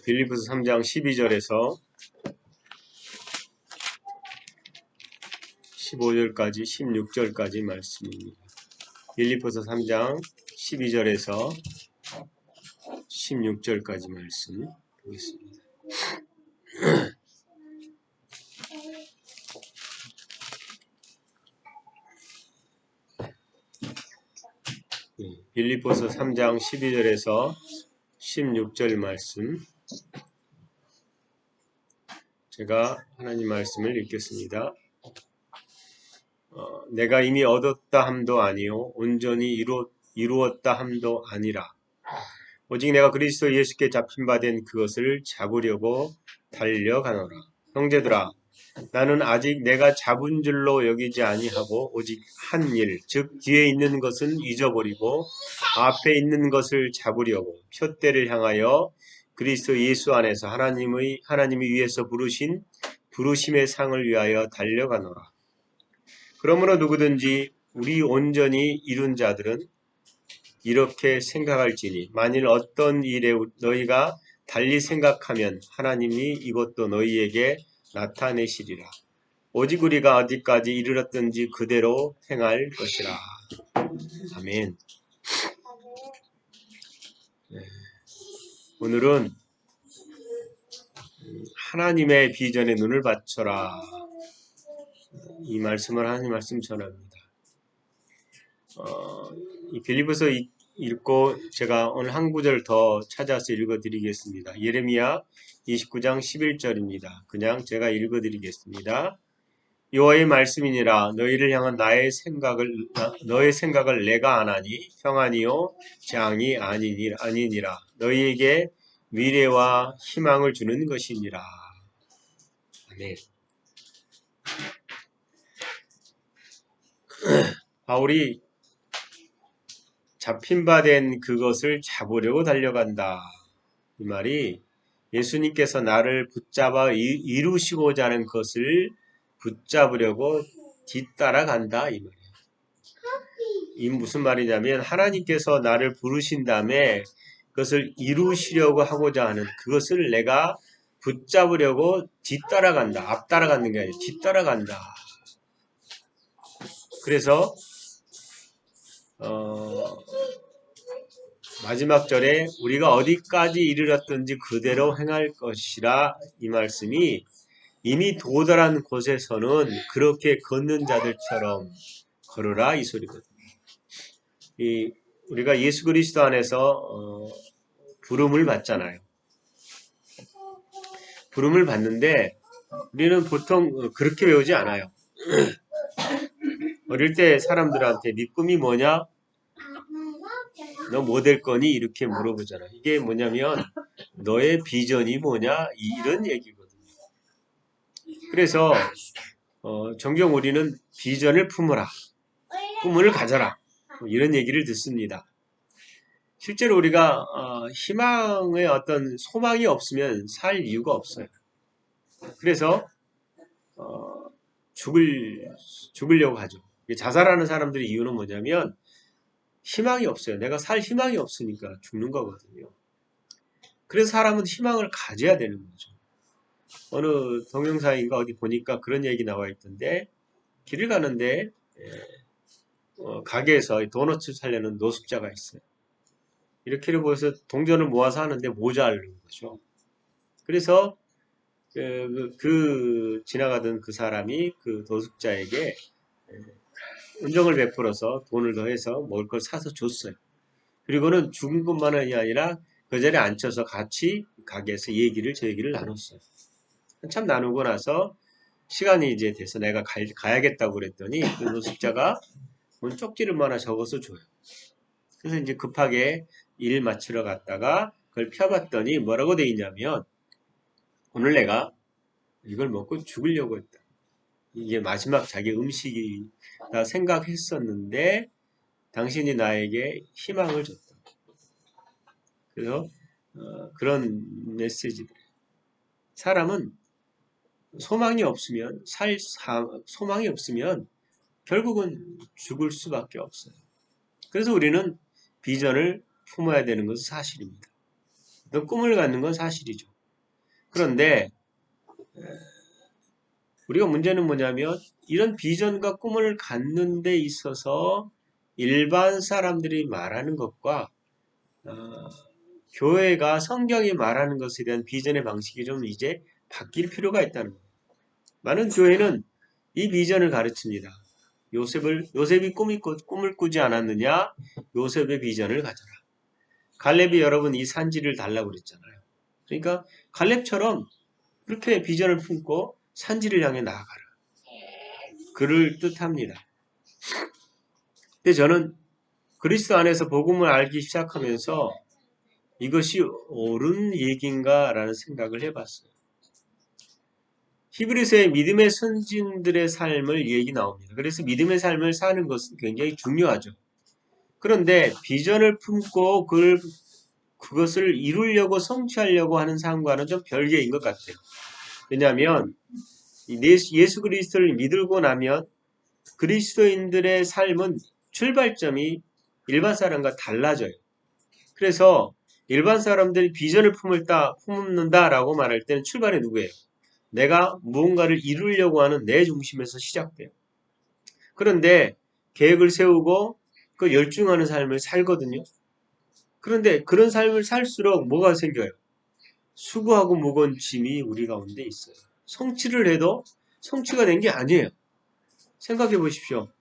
빌립보서 3장 12절에서 15절까지 16절까지 말씀입니다. 빌립보서 3장 12절에서 16절까지 말씀 보겠습니다. 빌립보서 3장 12절에서 16절 말씀, 제가 하나님 말씀을 읽겠습니다. 내가 이미 얻었다 함도 아니요 온전히 이루었다 함도 아니라 오직 내가 그리스도 예수께 잡힌 바 된 그것을 잡으려고 달려가노라. 형제들아, 나는 아직 내가 잡은 줄로 여기지 아니하고 오직 한 일, 즉 뒤에 있는 것은 잊어버리고 앞에 있는 것을 잡으려고 표대를 향하여 그리스도 예수 안에서 하나님이 위에서 부르신 부르심의 상을 위하여 달려가노라. 그러므로 누구든지 우리 온전히 이룬 자들은 이렇게 생각할지니 만일 어떤 일에 너희가 달리 생각하면 하나님이 이것도 너희에게 나타내시리라. 오직 우리가 어디까지 이르렀든지 그대로 행할 것이라. 아멘. 오늘은 하나님의 비전에 눈을 받쳐라, 이 말씀을 하나님 말씀 전합니다. 이 빌립보서 읽고 제가 오늘 한 구절 더 찾아서 읽어드리겠습니다. 예레미야 29장 11절입니다. 그냥 제가 읽어드리겠습니다. 여호와의 말씀이니라. 너희를 향한 너의 생각을 내가 아나니 평안이요 장이 아니니라. 너희에게 미래와 희망을 주는 것이니라. 아멘. 바울이 잡힌 바 된 그것을 잡으려고 달려간다. 이 말이 예수님께서 나를 붙잡아 이루시고자 하는 것을 붙잡으려고 뒤따라간다, 이 말이에요. 이 무슨 말이냐면 하나님께서 나를 부르신 다음에 그것을 이루시려고 하고자 하는 그것을 내가 붙잡으려고 뒤따라간다. 앞따라가는 게 아니라 뒤따라간다. 그래서 마지막 절에 우리가 어디까지 이르렀든지 그대로 행할 것이라, 이 말씀이 이미 도달한 곳에서는 그렇게 걷는 자들처럼 걸으라, 이 소리거든요. 우리가 예수 그리스도 안에서 부름을 받잖아요. 부름을 받는데 우리는 보통 그렇게 배우지 않아요. 어릴 때 사람들한테 네 꿈이 뭐냐? 너 뭐 될 거니? 이렇게 물어보잖아요. 이게 뭐냐면 너의 비전이 뭐냐? 이런 얘기거든요. 그래서 종종 우리는 비전을 품어라, 꿈을 가져라, 이런 얘기를 듣습니다. 실제로 우리가 희망의 어떤 소망이 없으면 살 이유가 없어요. 그래서 죽으려고 하죠. 자살하는 사람들의 이유는 뭐냐면 희망이 없어요. 내가 살 희망이 없으니까 죽는 거거든요. 그래서 사람은 희망을 가져야 되는 거죠. 어느 동영상인가 어디 보니까 그런 얘기 나와 있던데, 길을 가는데 가게에서 도넛을 사려는 노숙자가 있어요. 이렇게를 보여서 동전을 모아서 하는데 모자라는 거죠. 그래서 지나가던 그 사람이 그 노숙자에게 은정을 베풀어서 돈을 더해서 먹을 걸 사서 줬어요. 그리고는 죽은 것만이 아니라 그 자리에 앉혀서 같이 가게에서 저 얘기를 나눴어요. 한참 나누고 나서 시간이 이제 돼서 내가 가야겠다고 그랬더니 그 노숙자가 쪽지를 하나 적어서 줘요. 그래서 이제 급하게 일 마치러 갔다가 그걸 펴봤더니 뭐라고 돼 있냐면, 오늘 내가 이걸 먹고 죽으려고 했다. 이게 마지막 자기 음식이다 생각했었는데 당신이 나에게 희망을 줬다. 그래서 그런 메시지들. 사람은 소망이 없으면 소망이 없으면 결국은 죽을 수밖에 없어요. 그래서 우리는 비전을 품어야 되는 것은 사실입니다. 꿈을 갖는 건 사실이죠. 그런데 우리가 문제는 뭐냐면 이런 비전과 꿈을 갖는 데 있어서 일반 사람들이 말하는 것과 교회가 성경이 말하는 것에 대한 비전의 방식이 좀 이제 바뀔 필요가 있다는 거예요. 많은 교회는 이 비전을 가르칩니다. 요셉이 꿈을 꾸지 않았느냐? 요셉의 비전을 가져라. 갈렙이 여러분 이 산지를 달라고 그랬잖아요. 그러니까 갈렙처럼 그렇게 비전을 품고 산지를 향해 나아가라. 그를 뜻합니다. 근데 저는 그리스도 안에서 복음을 알기 시작하면서 이것이 옳은 얘기인가라는 생각을 해봤어요. 히브리서의 믿음의 선진들의 삶을 얘기 나옵니다. 그래서 믿음의 삶을 사는 것은 굉장히 중요하죠. 그런데 비전을 품고 그것을 이루려고 성취하려고 하는 삶과는 좀 별개인 것 같아요. 왜냐하면 예수 그리스도를 믿고 나면 그리스도인들의 삶은 출발점이 일반 사람과 달라져요. 그래서 일반 사람들이 비전을 품는다라고 말할 때는 출발이 누구예요? 내가 무언가를 이루려고 하는 내 중심에서 시작돼요. 그런데 계획을 세우고 그 열중하는 삶을 살거든요. 그런데 그런 삶을 살수록 뭐가 생겨요? 수고하고 무거운 짐이 우리 가운데 있어요. 성취를 해도 성취가 된 게 아니에요. 생각해 보십시오.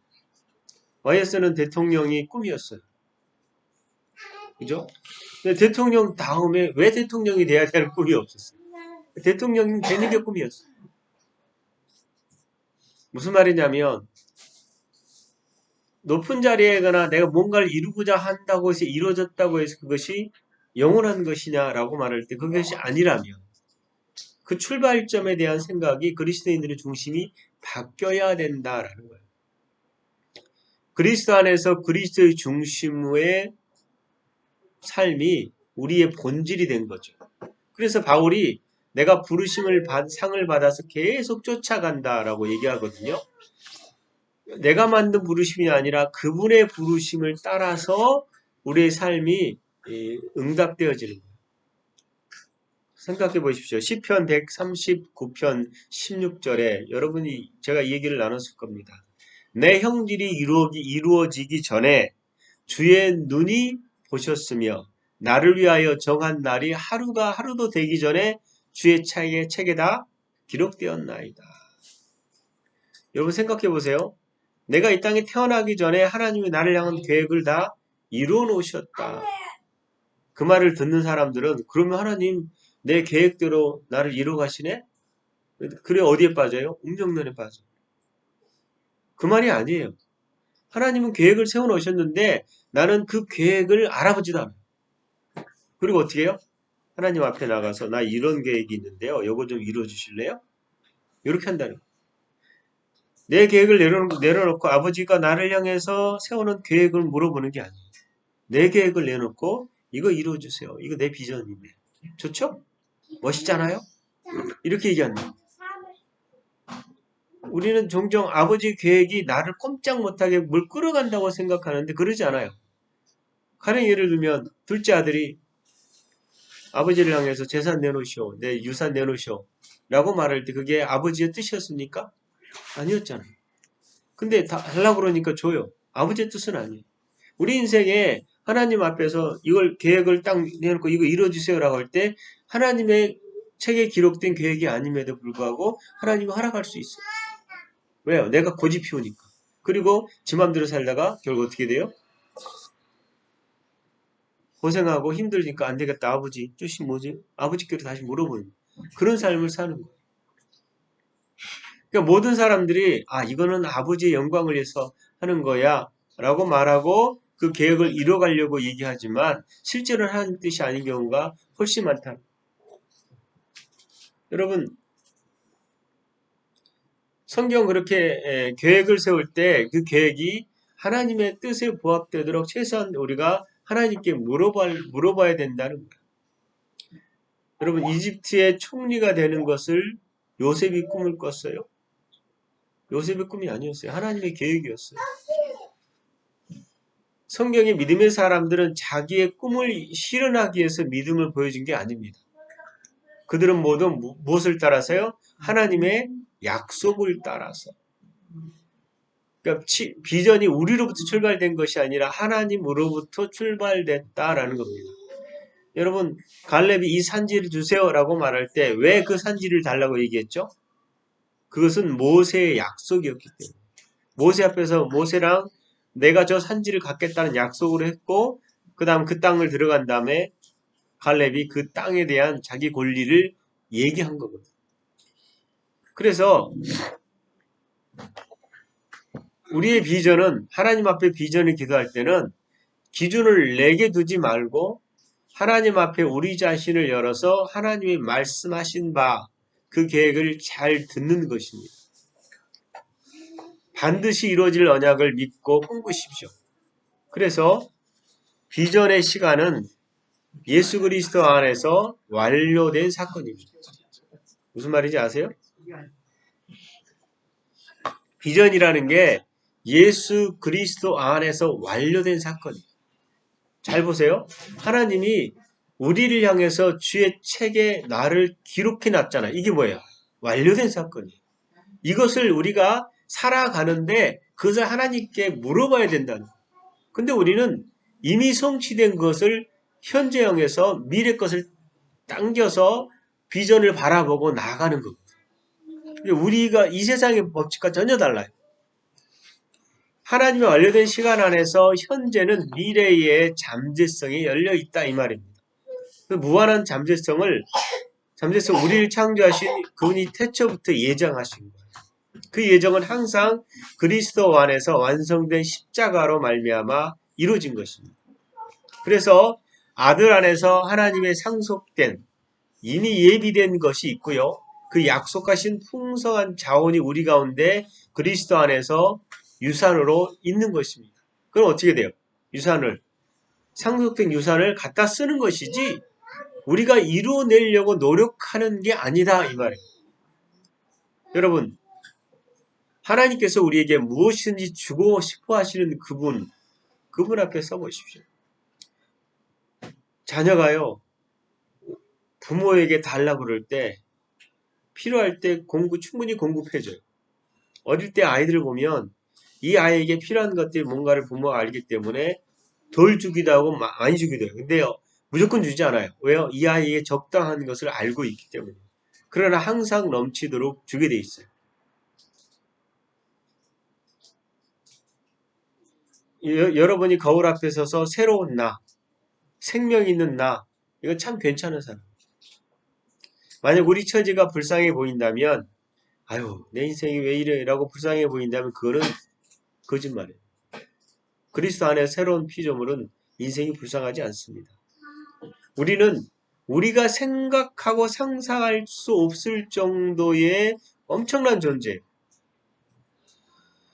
YS는 대통령이 꿈이었어요. 그죠? 근데 대통령 다음에 왜 대통령이 돼야 될 꿈이 없었어요? 대통령이 되는 게 꿈이었어요. 무슨 말이냐면 높은 자리에 가나 내가 뭔가를 이루고자 한다고 해서 이루어졌다고 해서 그것이 영원한 것이냐라고 말할 때 그것이 아니라면 그 출발점에 대한 생각이 그리스도인들의 중심이 바뀌어야 된다라는 거예요. 그리스도 안에서 그리스도의 중심의 삶이 우리의 본질이 된 거죠. 그래서 바울이 내가 상을 받아서 계속 쫓아간다라고 얘기하거든요. 내가 만든 부르심이 아니라 그분의 부르심을 따라서 우리의 삶이 응답되어지는 거예요. 생각해 보십시오. 시편 139편 16절에 여러분이 제가 이 얘기를 나눴을 겁니다. 내 형질이 이루어지기 전에 주의 눈이 보셨으며 나를 위하여 정한 날이 하루가 하루도 되기 전에 주의 책에 다 기록되었나이다. 여러분 생각해 보세요. 내가 이 땅에 태어나기 전에 하나님이 나를 향한 계획을 다 이루어 놓으셨다. 그 말을 듣는 사람들은 그러면 하나님 내 계획대로 나를 이루어 가시네? 그래 어디에 빠져요? 음정론에 빠져. 그 말이 아니에요. 하나님은 계획을 세워 놓으셨는데 나는 그 계획을 알아보지도 않아요. 그리고 어떻게 해요? 하나님 앞에 나가서 나 이런 계획이 있는데요. 이거 좀 이루어 주실래요? 이렇게 한다는 거예요. 내 계획을 내려놓고 아버지가 나를 향해서 세우는 계획을 물어보는 게 아니에요. 내 계획을 내놓고 이거 이루어 주세요. 이거 내 비전인데. 좋죠? 멋있잖아요? 이렇게 얘기한다. 우리는 종종 아버지 계획이 나를 꼼짝 못하게 물 끌어간다고 생각하는데 그러지 않아요. 가령 예를 들면 둘째 아들이 아버지를 향해서 재산 내놓으시오. 내 유산 내놓으시오. 라고 말할 때 그게 아버지의 뜻이었습니까? 아니었잖아요. 근데 달라고 그러니까 줘요. 아버지의 뜻은 아니에요. 우리 인생에 하나님 앞에서 이걸 계획을 딱 내놓고 이거 이루어주세요라고 할 때 하나님의 책에 기록된 계획이 아님에도 불구하고 하나님은 허락할 수 있어요. 왜요? 내가 고집 피우니까. 그리고 지 맘대로 살다가 결국 어떻게 돼요? 고생하고 힘들니까 안 되겠다. 아버지 뜻이 뭐지? 아버지께로 다시 물어보는 그런 삶을 사는 거예요. 그러니까 모든 사람들이 이거는 아버지의 영광을 위해서 하는 거야 라고 말하고 그 계획을 이뤄가려고 얘기하지만 실제로는 하나님 뜻이 아닌 경우가 훨씬 많다. 여러분 성경 그렇게 계획을 세울 때 그 계획이 하나님의 뜻에 부합되도록 최소한 우리가 하나님께 물어봐야 된다는 거예요. 여러분 이집트의 총리가 되는 것을 요셉이 꿈을 꿨어요? 요셉의 꿈이 아니었어요. 하나님의 계획이었어요. 성경의 믿음의 사람들은 자기의 꿈을 실현하기 위해서 믿음을 보여준 게 아닙니다. 그들은 모두 무엇을 따라서요? 하나님의 약속을 따라서. 그러니까 비전이 우리로부터 출발된 것이 아니라 하나님으로부터 출발됐다라는 겁니다. 여러분, 갈렙이 이 산지를 주세요라고 말할 때 왜 그 산지를 달라고 얘기했죠? 그것은 모세의 약속이었기 때문에. 모세 앞에서 모세랑 내가 저 산지를 갖겠다는 약속을 했고, 그 다음 그 땅을 들어간 다음에 갈렙이 그 땅에 대한 자기 권리를 얘기한 거거든요. 그래서 우리의 비전은, 하나님 앞에 비전을 기도할 때는 기준을 내게 두지 말고 하나님 앞에 우리 자신을 열어서 하나님이 말씀하신 바 그 계획을 잘 듣는 것입니다. 반드시 이루어질 언약을 믿고 꿈꾸십시오. 그래서 비전의 시간은 예수 그리스도 안에서 완료된 사건입니다. 무슨 말인지 아세요? 비전이라는 게 예수 그리스도 안에서 완료된 사건이에요. 잘 보세요. 하나님이 우리를 향해서 주의 책에 나를 기록해 놨잖아요. 이게 뭐예요? 완료된 사건이에요. 이것을 우리가 살아가는데 그것을 하나님께 물어봐야 된다는 거예요. 근데 우리는 이미 성취된 것을 현재형에서 미래 것을 당겨서 비전을 바라보고 나아가는 겁니다. 우리가 이 세상의 법칙과 전혀 달라요. 하나님의 완료된 시간 안에서 현재는 미래의 잠재성이 열려있다 이 말입니다. 그 무한한 잠재성 우리를 창조하신 그분이 태초부터 예정하신 거예요. 그 예정은 항상 그리스도 안에서 완성된 십자가로 말미암아 이루어진 것입니다. 그래서 아들 안에서 하나님의 상속된 이미 예비된 것이 있고요. 그 약속하신 풍성한 자원이 우리 가운데 그리스도 안에서 유산으로 있는 것입니다. 그럼 어떻게 돼요? 상속된 유산을 갖다 쓰는 것이지 우리가 이루어내려고 노력하는 게 아니다 이 말이에요. 여러분, 하나님께서 우리에게 무엇이든지 주고 싶어 하시는 그분 앞에 서보십시오. 자녀가요, 부모에게 달라고 그럴 때 필요할 때 충분히 공급해줘요. 어릴 때 아이들을 보면 이 아이에게 필요한 것들이 뭔가를 부모가 알기 때문에 덜 주기도 하고 많이 주기도 해요. 근데요, 무조건 주지 않아요. 왜요? 이 아이에게 적당한 것을 알고 있기 때문에. 그러나 항상 넘치도록 주게 돼 있어요. 여러분이 거울 앞에 서서 새로운 나, 생명 있는 나, 이거 참 괜찮은 사람. 만약 우리 처지가 불쌍해 보인다면, 아유, 내 인생이 왜 이래? 라고 불쌍해 보인다면 그거는 거짓말이에요. 그리스도 안에 새로운 피조물은 인생이 불쌍하지 않습니다. 우리는 우리가 생각하고 상상할 수 없을 정도의 엄청난 존재예요.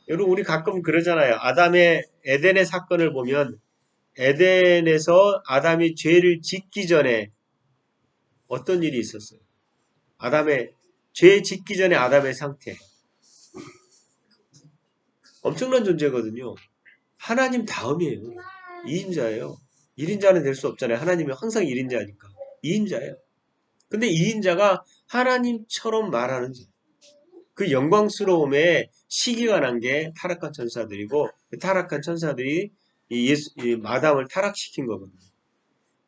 여러분, 우리 가끔 그러잖아요. 에덴의 사건을 보면 에덴에서 아담이 죄를 짓기 전에 어떤 일이 있었어요? 죄 짓기 전에 아담의 상태. 엄청난 존재거든요. 하나님 다음이에요. 2인자예요. 1인자는 될 수 없잖아요. 하나님이 항상 1인자니까. 2인자예요. 근데 2인자가 하나님처럼 말하는 자. 그 영광스러움에 시기가 난 게 타락한 천사들이고 그 타락한 천사들이 이 아담을 타락시킨 거거든요.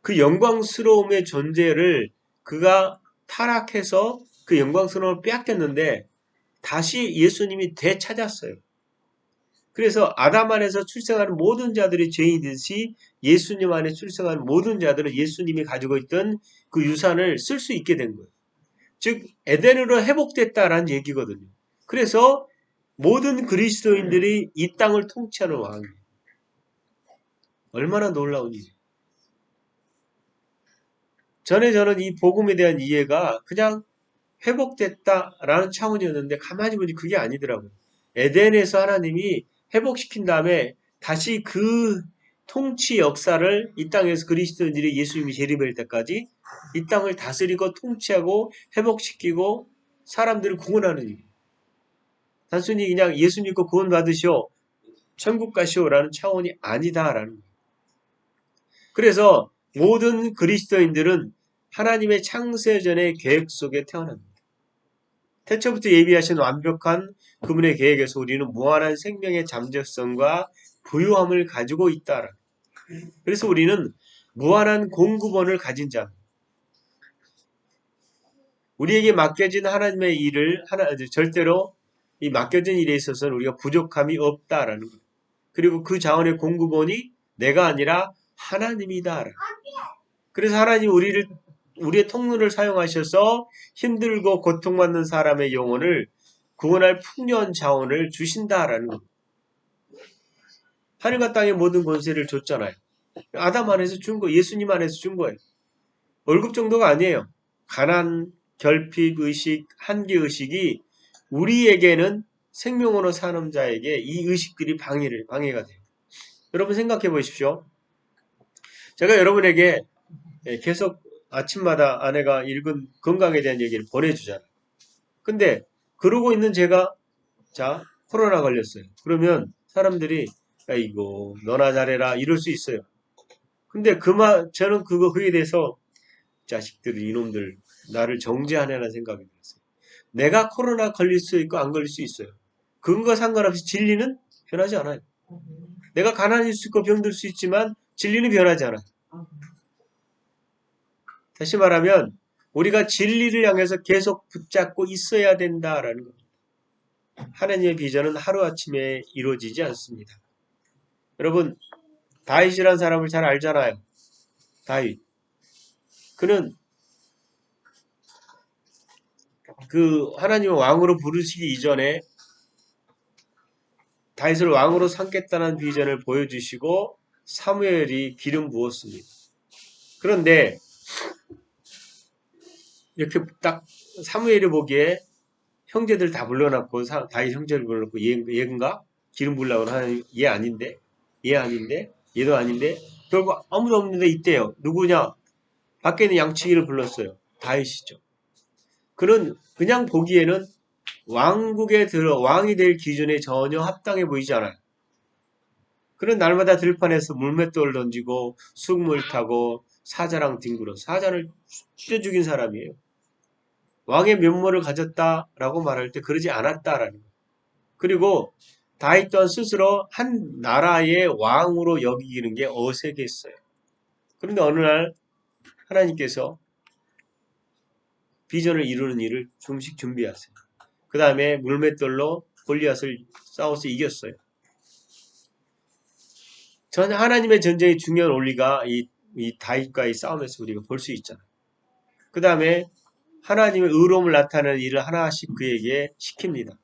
그 영광스러움의 존재를 그가 타락해서 그 영광스러움을 빼앗겼는데 다시 예수님이 되찾았어요. 그래서 아담 안에서 출생하는 모든 자들이 죄인이듯이 예수님 안에 출생하는 모든 자들은 예수님이 가지고 있던 그 유산을 쓸 수 있게 된 거예요. 즉 에덴으로 회복됐다라는 얘기거든요. 그래서 모든 그리스도인들이 이 땅을 통치하는 왕이에요. 얼마나 놀라운 일이에요. 저는 이 복음에 대한 이해가 그냥 회복됐다라는 차원이었는데 가만히 보니 그게 아니더라고요. 에덴에서 하나님이 회복시킨 다음에 다시 그 통치 역사를 이 땅에서 그리스도인들이 예수님이 재림할 때까지 이 땅을 다스리고 통치하고 회복시키고 사람들을 구원하는 일. 단순히 그냥 예수 믿고 구원 받으시오. 천국과 시오라는 차원이 아니다라는 거예요. 그래서 모든 그리스도인들은 하나님의 창세전의 계획 속에 태어납니다. 태초부터 예비하신 완벽한 그분의 계획에서 우리는 무한한 생명의 잠재성과 부유함을 가지고 있다. 그래서 우리는 무한한 공급원을 가진 자. 우리에게 맡겨진 하나님의 일을 절대로 이 맡겨진 일에 있어서는 우리가 부족함이 없다라는 거예요. 그리고 그 자원의 공급원이 내가 아니라 하나님이다. 그래서 하나님 우리의 통로를 사용하셔서 힘들고 고통받는 사람의 영혼을 구원할 풍요한 자원을 주신다라는 겁니다. 하늘과 땅의 모든 권세를 줬잖아요. 아담 안에서 준 거, 예수님 안에서 준 거예요. 월급 정도가 아니에요. 가난, 결핍, 의식, 한계 의식이 우리에게는 생명으로 사는 자에게 이 의식들이 방해가 돼요. 여러분 생각해 보십시오. 제가 여러분에게 계속 아침마다 아내가 읽은 건강에 대한 얘기를 보내주잖아요. 근데 그러고 있는 제가 코로나 걸렸어요. 그러면 사람들이 아이고 너나 잘해라 이럴 수 있어요. 근데 저는 그거에 대해서 자식들 이놈들 나를 정죄하냐는 생각이 들었어요. 내가 코로나 걸릴 수 있고 안 걸릴 수 있어요. 그것과 상관없이 진리는 변하지 않아요. 내가 가난할 수 있고 병들 수 있지만 진리는 변하지 않아요. 다시 말하면 우리가 진리를 향해서 계속 붙잡고 있어야 된다라는 겁니다. 하나님의 비전은 하루아침에 이루어지지 않습니다. 여러분 다윗이라는 사람을 잘 알잖아요. 다윗. 그는 그 하나님의 왕으로 부르시기 이전에 다윗을 왕으로 삼겠다는 비전을 보여주시고 사무엘이 기름 부었습니다. 그런데 이렇게 딱 사무엘이 보기에 형제들 다 불러놨고 다윗 형제를 불러놓고 얘인가? 기름 부으려고 하는 얘 아닌데? 얘도 아닌데? 결국 아무도 없는데 있대요. 누구냐? 밖에 있는 양치기를 불렀어요. 다윗이죠. 그는 그냥 보기에는 왕국에 왕이 될 기준에 전혀 합당해 보이지 않아요. 그는 날마다 들판에서 물맷돌 던지고 쑥물 타고 사자랑 뒹굴어 사자를 찢어 죽인 사람이에요. 왕의 면모를 가졌다라고 말할 때 그러지 않았다라는 거예요. 그리고 다윗 또한 스스로 한 나라의 왕으로 여기는 게 어색했어요. 그런데 어느 날 하나님께서 비전을 이루는 일을 조금씩 준비하세요. 그 다음에 물맷돌로 골리앗을 싸워서 이겼어요. 하나님의 전쟁의 중요한 원리가 이 다윗과의 싸움에서 우리가 볼 수 있잖아요. 그 다음에 하나님의 의로움을 나타내는 일을 하나씩 그에게 시킵니다.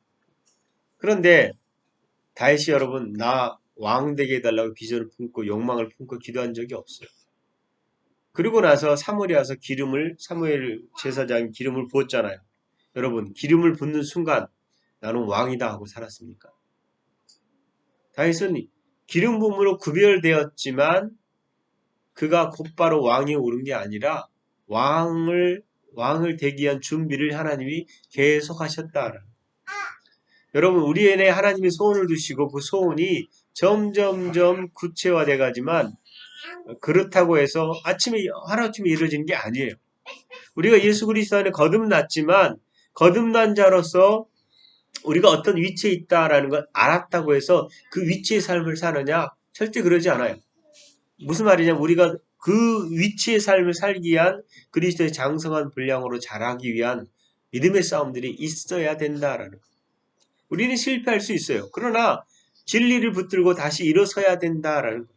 그런데 다윗이 여러분 나 왕 되게 해달라고 비전을 품고 욕망을 품고 기도한 적이 없어요. 그리고 나서 사무엘이 와서 사무엘 제사장이 기름을 부었잖아요. 여러분 기름을 붓는 순간 나는 왕이다 하고 살았습니까? 다윗은 기름 부음으로 구별되었지만 그가 곧바로 왕에 오른 게 아니라 왕을 되기 위한 준비를 하나님이 계속 하셨다. 여러분 우리에게 하나님이 소원을 두시고 그 소원이 점점점 구체화돼 가지만 그렇다고 해서 하루아침에 이루어지는 게 아니에요. 우리가 예수 그리스도 안에 거듭났지만 거듭난 자로서 우리가 어떤 위치에 있다라는 걸 알았다고 해서 그 위치의 삶을 사느냐? 절대 그러지 않아요. 무슨 말이냐면 우리가 그 위치의 삶을 살기 위한 그리스도의 장성한 분량으로 자라기 위한 믿음의 싸움들이 있어야 된다라는 거. 우리는 실패할 수 있어요. 그러나 진리를 붙들고 다시 일어서야 된다라는 거.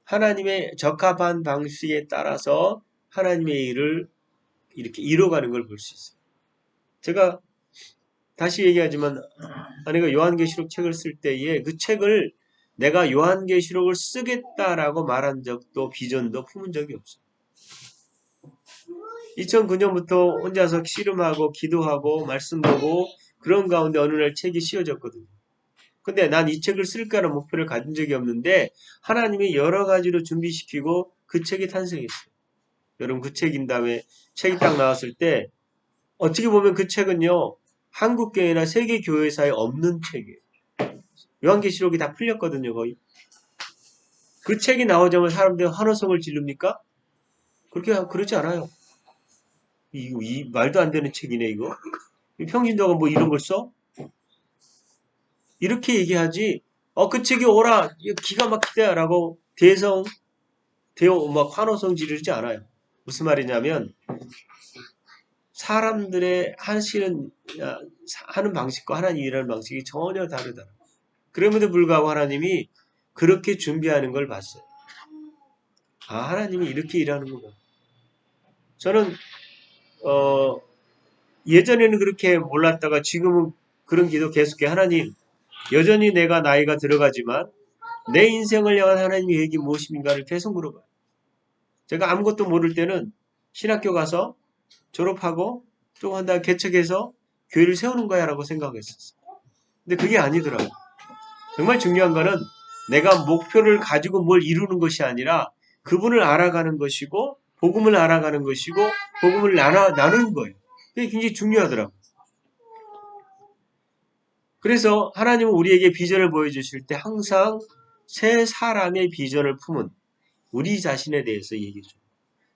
하나님의 적합한 방식에 따라서 하나님의 일을 이렇게 이뤄가는 걸 볼 수 있어요. 제가 다시 얘기하지만 아내가 요한계시록 책을 쓸 때에 그 책을 내가 요한계시록을 쓰겠다라고 말한 적도 비전도 품은 적이 없어요. 2009년부터 혼자서 씨름하고 기도하고 말씀 보고 그런 가운데 어느 날 책이 씌워졌거든요. 근데 난 이 책을 쓸까라는 목표를 가진 적이 없는데 하나님이 여러 가지로 준비시키고 그 책이 탄생했어요. 여러분 그 책인 다음에 책이 딱 나왔을 때 어떻게 보면 그 책은요. 한국교회나 세계교회사에 없는 책이에요. 요한계시록이 다 풀렸거든요, 거의. 그 책이 나오자마자 사람들이 환호성을 지릅니까? 그렇지 않아요. 이 말도 안 되는 책이네, 이거. 평신도가 뭐 이런 걸 써? 이렇게 얘기하지. 그 책이 오라. 이거 기가 막히다. 라고 막 환호성 지르지 않아요. 무슨 말이냐면, 사람들의 하는 방식과 하나님 일하는 방식이 전혀 다르다. 그럼에도 불구하고 하나님이 그렇게 준비하는 걸 봤어요. 하나님이 이렇게 일하는구나. 저는 예전에는 그렇게 몰랐다가 지금은 그런 기도 계속해. 하나님, 여전히 내가 나이가 들어가지만 내 인생을 향한 하나님의 계획이 무엇입니까를 계속 물어봐요. 제가 아무것도 모를 때는 신학교 가서 졸업하고 좀 한다 개척해서 교회를 세우는 거야 라고 생각했었어요. 근데 그게 아니더라고요. 정말 중요한 거는 내가 목표를 가지고 뭘 이루는 것이 아니라 그분을 알아가는 것이고 복음을 알아가는 것이고 복음을 나누는 거예요. 그게 굉장히 중요하더라고요. 그래서 하나님은 우리에게 비전을 보여주실 때 항상 새 사람의 비전을 품은 우리 자신에 대해서 얘기해 줘요.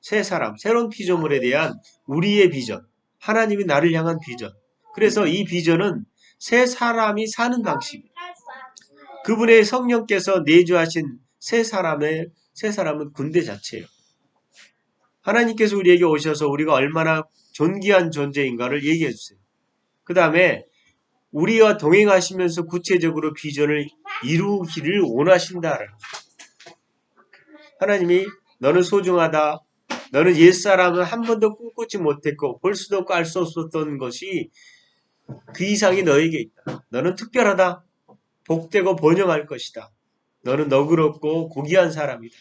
새 사람, 새로운 피조물에 대한 우리의 비전, 하나님이 나를 향한 비전. 그래서 이 비전은 새 사람이 사는 방식이에요. 그분의 성령께서 내주하신 새 사람은 군대 자체예요. 하나님께서 우리에게 오셔서 우리가 얼마나 존귀한 존재인가를 얘기해 주세요. 그 다음에 우리와 동행하시면서 구체적으로 비전을 이루기를 원하신다. 하나님이 너는 소중하다. 너는 옛사람은 한 번도 꿈꾸지 못했고 볼 수도 없고 알 수 없었던 것이 그 이상이 너에게 있다. 너는 특별하다. 복되고 번영할 것이다. 너는 너그럽고 고귀한 사람이다.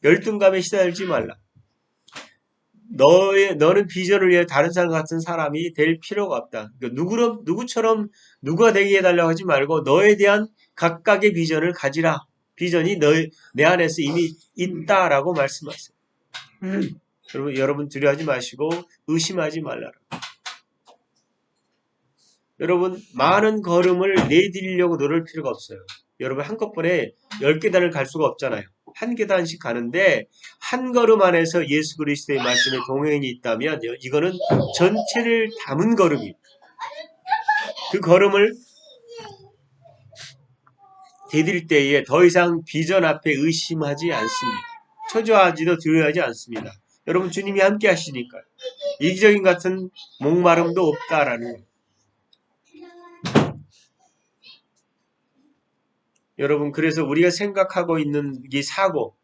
열등감에 시달리지 말라. 너는 비전을 위해 다른 사람 같은 사람이 될 필요가 없다. 그러니까 누구처럼 누가 되게 해달라고 하지 말고 너에 대한 각각의 비전을 가지라. 비전이 내 안에서 이미 있다라고 말씀하세요. 여러분 두려워하지 마시고 의심하지 말라라. 여러분 많은 걸음을 내디디려고 노릴 필요가 없어요. 여러분 한꺼번에 10계단을 갈 수가 없잖아요. 한 계단씩 가는데 한 걸음 안에서 예수 그리스도의 말씀에 동행이 있다면 이거는 전체를 담은 걸음이에요. 그 걸음을 디딜 때에 더 이상 비전 앞에 의심하지 않습니다. 초조하지도 두려워하지 않습니다. 여러분 주님이 함께 하시니까요. 이기적인 같은 목마름도 없다라는 거예요. 여러분 그래서 우리가 생각하고 있는 이 사고,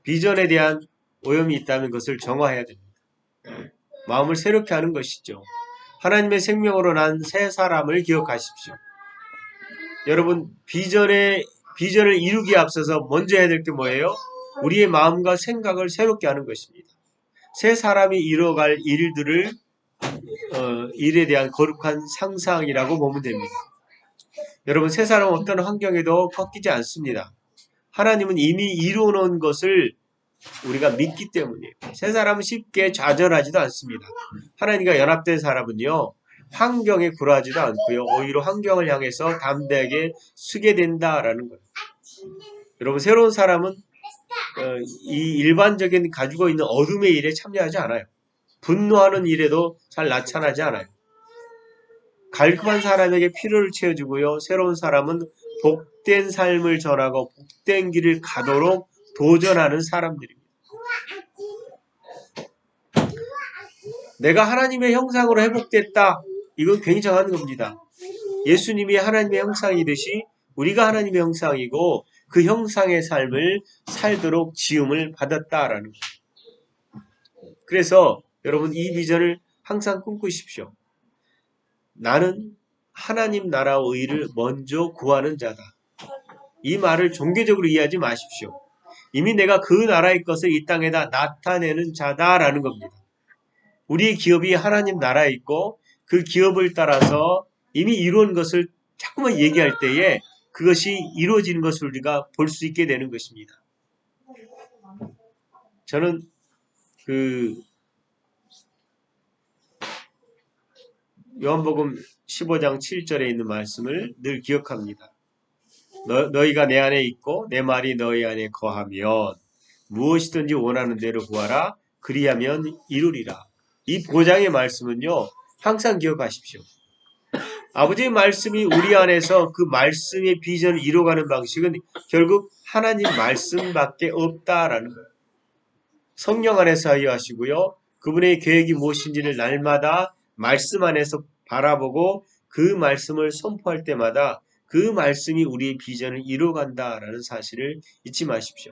비전에 대한 오염이 있다면 그것을 정화해야 됩니다. 마음을 새롭게 하는 것이죠. 하나님의 생명으로 난 새 사람을 기억하십시오. 여러분 비전을 이루기에 앞서서 먼저 해야 될 게 뭐예요? 우리의 마음과 생각을 새롭게 하는 것입니다. 새 사람이 이뤄갈 일에 대한 거룩한 상상이라고 보면 됩니다. 여러분 새 사람은 어떤 환경에도 꺾이지 않습니다. 하나님은 이미 이루어놓은 것을 우리가 믿기 때문이에요. 새 사람은 쉽게 좌절하지도 않습니다. 하나님과 연합된 사람은요. 환경에 굴하지도 않고요. 오히려 환경을 향해서 담대하게 서게 된다라는 거예요. 여러분 새로운 사람은 이 일반적인 가지고 있는 어둠의 일에 참여하지 않아요. 분노하는 일에도 잘 나타나지 않아요. 갈급한 사람에게 필요를 채워주고요. 새로운 사람은 복된 삶을 전하고 복된 길을 가도록 도전하는 사람들입니다. 내가 하나님의 형상으로 회복됐다. 이건 굉장한 겁니다. 예수님이 하나님의 형상이듯이 우리가 하나님의 형상이고 그 형상의 삶을 살도록 지음을 받았다라는 거예요. 그래서 여러분 이 비전을 항상 꿈꾸십시오. 나는 하나님 나라의 의를 먼저 구하는 자다. 이 말을 종교적으로 이해하지 마십시오. 이미 내가 그 나라의 것을 이 땅에다 나타내는 자다라는 겁니다. 우리의 기업이 하나님 나라에 있고 그 기업을 따라서 이미 이루어진 것을 자꾸만 얘기할 때에 그것이 이루어지는 것을 우리가 볼 수 있게 되는 것입니다. 저는 요한복음 15장 7절에 있는 말씀을 늘 기억합니다. 너희가 내 안에 있고 내 말이 너희 안에 거하면 무엇이든지 원하는 대로 구하라. 그리하면 이루리라. 이 보장의 말씀은요. 항상 기억하십시오. 아버지의 말씀이 우리 안에서 그 말씀의 비전을 이루어가는 방식은 결국 하나님 말씀밖에 없다라는 거예요. 성령 안에서 하여하시고요. 그분의 계획이 무엇인지를 날마다 말씀 안에서 바라보고 그 말씀을 선포할 때마다 그 말씀이 우리의 비전을 이루어간다라는 사실을 잊지 마십시오.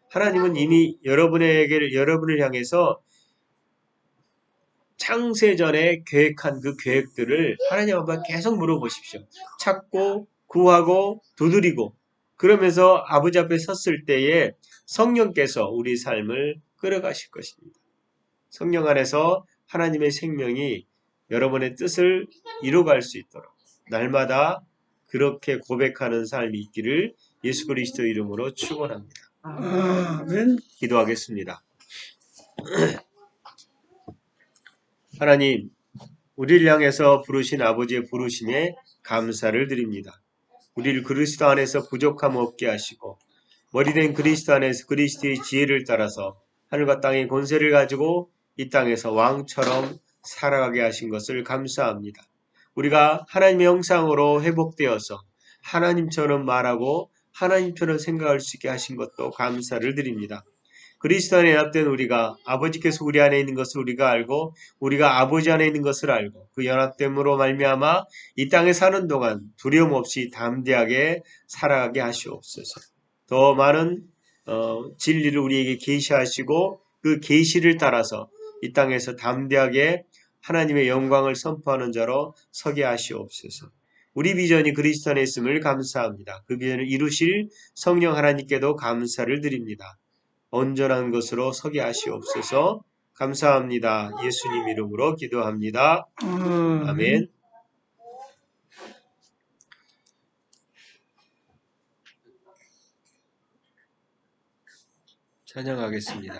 하나님은 이미 여러분을 향해서 창세전에 계획한 그 계획들을 하나님 앞에 계속 물어보십시오. 찾고 구하고 두드리고 그러면서 아버지 앞에 섰을 때에 성령께서 우리 삶을 끌어가실 것입니다. 성령 안에서 하나님의 생명이 여러분의 뜻을 이루어갈 수 있도록 날마다 그렇게 고백하는 삶이 있기를 예수 그리스도 이름으로 축원합니다. 아멘. 기도하겠습니다. 하나님, 우리를 향해서 부르신 아버지의 부르심에 감사를 드립니다. 우리를 그리스도 안에서 부족함 없게 하시고 머리된 그리스도 안에서 그리스도의 지혜를 따라서 하늘과 땅의 권세를 가지고 이 땅에서 왕처럼 살아가게 하신 것을 감사합니다. 우리가 하나님의 형상으로 회복되어서 하나님처럼 말하고 하나님처럼 생각할 수 있게 하신 것도 감사를 드립니다. 그리스도 안에 연합된 우리가 아버지께서 우리 안에 있는 것을 우리가 알고 우리가 아버지 안에 있는 것을 알고 그 연합됨으로 말미암아 이 땅에 사는 동안 두려움 없이 담대하게 살아가게 하시옵소서. 더 많은 진리를 우리에게 계시하시고 그 계시를 따라서 이 땅에서 담대하게 하나님의 영광을 선포하는 자로 서게 하시옵소서. 우리 비전이 그리스도 안에 있음을 감사합니다. 그 비전을 이루실 성령 하나님께도 감사를 드립니다. 온전한 것으로 서게 하시옵소서. 감사합니다. 예수님 이름으로 기도합니다. 아멘. 찬양하겠습니다.